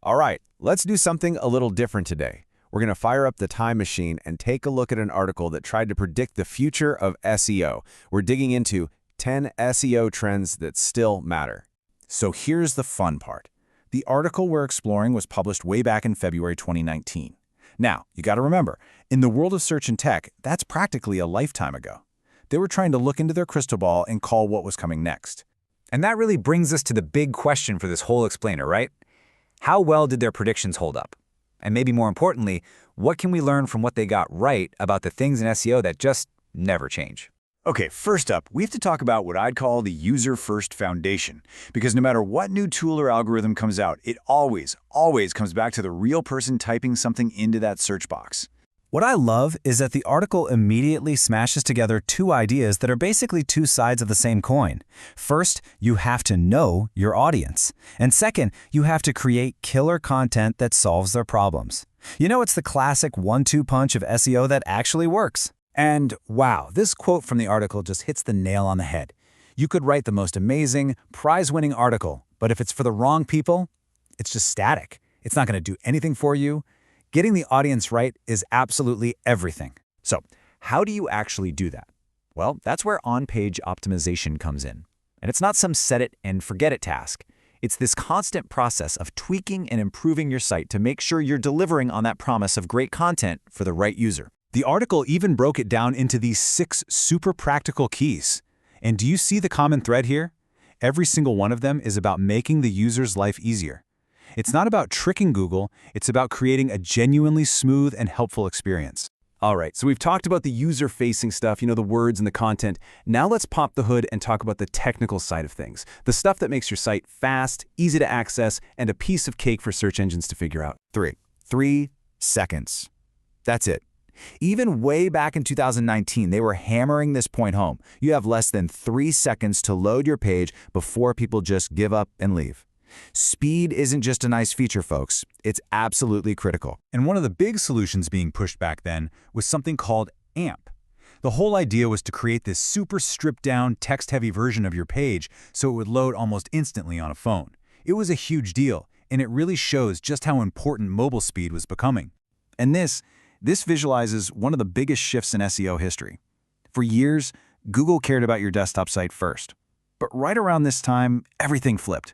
All right, let's do something a little different today. We're going to fire up the time machine and take a look at an article that tried to predict the future of SEO. We're digging into 10 SEO trends that still matter. So here's the fun part. The article we're exploring was published way back in February 2019. Now, you got to remember, in the world of search and tech, that's practically a lifetime ago. They were trying to look into their crystal ball and call what was coming next. And that really brings us to the big question for this whole explainer, right? How well did their predictions hold up? And maybe more importantly, what can we learn from what they got right about the things in SEO that just never change? Okay, first up, we have to talk about what I'd call the user-first foundation. Because no matter what new tool or algorithm comes out, it always comes back to the real person typing something into that search box. What I love is that the article immediately smashes together two ideas that are basically two sides of the same coin. First, you have to know your audience. And second, you have to create killer content that solves their problems. You know, it's the classic 1-2 punch of SEO that actually works. And wow, this quote from the article just hits the nail on the head. You could write the most amazing, prize-winning article, but if it's for the wrong people, it's just static. It's not going to do anything for you. Getting the audience right is absolutely everything. So, how do you actually do that? Well, that's where on-page optimization comes in. And it's not some set-it-and-forget-it task. It's this constant process of tweaking and improving your site to make sure you're delivering on that promise of great content for the right user. The article even broke it down into these 6 super practical keys. And do you see the common thread here? Every single one of them is about making the user's life easier. It's not about tricking Google, it's about creating a genuinely smooth and helpful experience. All right, so we've talked about the user-facing stuff, the words and the content. Now let's pop the hood and talk about the technical side of things. The stuff that makes your site fast, easy to access, and a piece of cake for search engines to figure out. 3 seconds. That's it. Even way back in 2019, they were hammering this point home. You have less than 3 seconds to load your page before people just give up and leave. Speed isn't just a nice feature, folks. It's absolutely critical. And one of the big solutions being pushed back then was something called AMP. The whole idea was to create this super stripped-down, text-heavy version of your page so it would load almost instantly on a phone. It was a huge deal, and it really shows just how important mobile speed was becoming. And this visualizes one of the biggest shifts in SEO history. For years, Google cared about your desktop site first. But right around this time, everything flipped.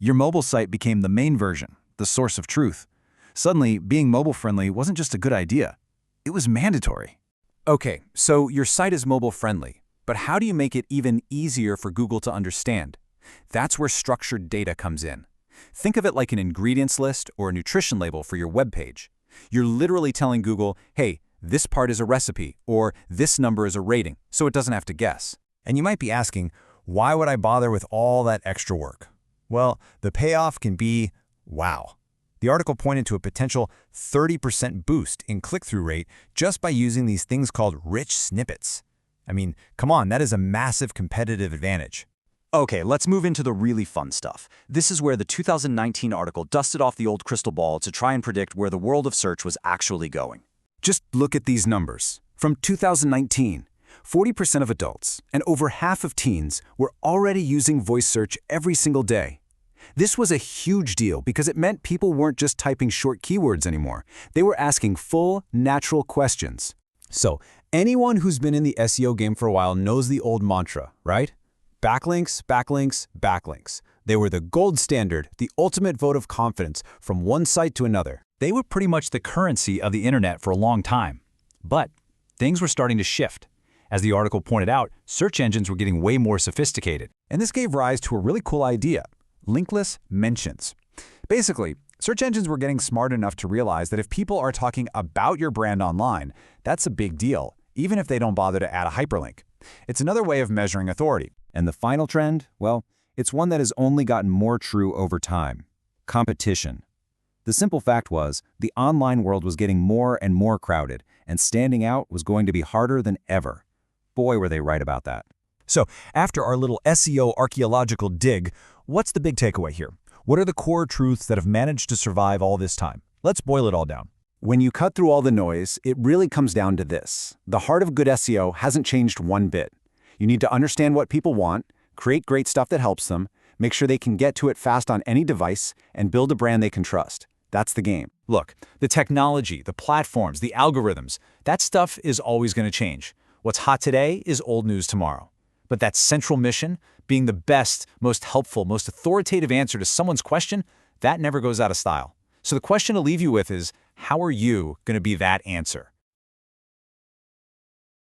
Your mobile site became the main version, the source of truth. Suddenly, being mobile-friendly wasn't just a good idea. It was mandatory. Okay, so your site is mobile-friendly, but how do you make it even easier for Google to understand? That's where structured data comes in. Think of it like an ingredients list or a nutrition label for your web page. You're literally telling Google, hey, this part is a recipe, or this number is a rating, so it doesn't have to guess. And you might be asking, why would I bother with all that extra work? Well, the payoff can be wow. The article pointed to a potential 30% boost in click-through rate just by using these things called rich snippets. I mean, come on, that is a massive competitive advantage. Okay, let's move into the really fun stuff. This is where the 2019 article dusted off the old crystal ball to try and predict where the world of search was actually going. Just look at these numbers. From 2019, 40% of adults and over half of teens were already using voice search every single day. This was a huge deal because it meant people weren't just typing short keywords anymore. They were asking full, natural questions. So, anyone who's been in the SEO game for a while knows the old mantra, right? Backlinks, backlinks, backlinks. They were the gold standard, the ultimate vote of confidence from one site to another. They were pretty much the currency of the internet for a long time. But things were starting to shift. As the article pointed out, search engines were getting way more sophisticated. And this gave rise to a really cool idea: linkless mentions. Basically, search engines were getting smart enough to realize that if people are talking about your brand online, that's a big deal, even if they don't bother to add a hyperlink. It's another way of measuring authority. And the final trend? Well, it's one that has only gotten more true over time: competition. The simple fact was, the online world was getting more and more crowded, and standing out was going to be harder than ever. Boy, were they right about that. So, after our little SEO archaeological dig, what's the big takeaway here? What are the core truths that have managed to survive all this time? Let's boil it all down. When you cut through all the noise, it really comes down to this: the heart of good SEO hasn't changed one bit. You need to understand what people want, create great stuff that helps them, make sure they can get to it fast on any device, and build a brand they can trust. That's the game. Look, the technology, the platforms, the algorithms, that stuff is always going to change. What's hot today is old news tomorrow. But that central mission, being the best, most helpful, most authoritative answer to someone's question, that never goes out of style. So the question to leave you with is, how are you going to be that answer?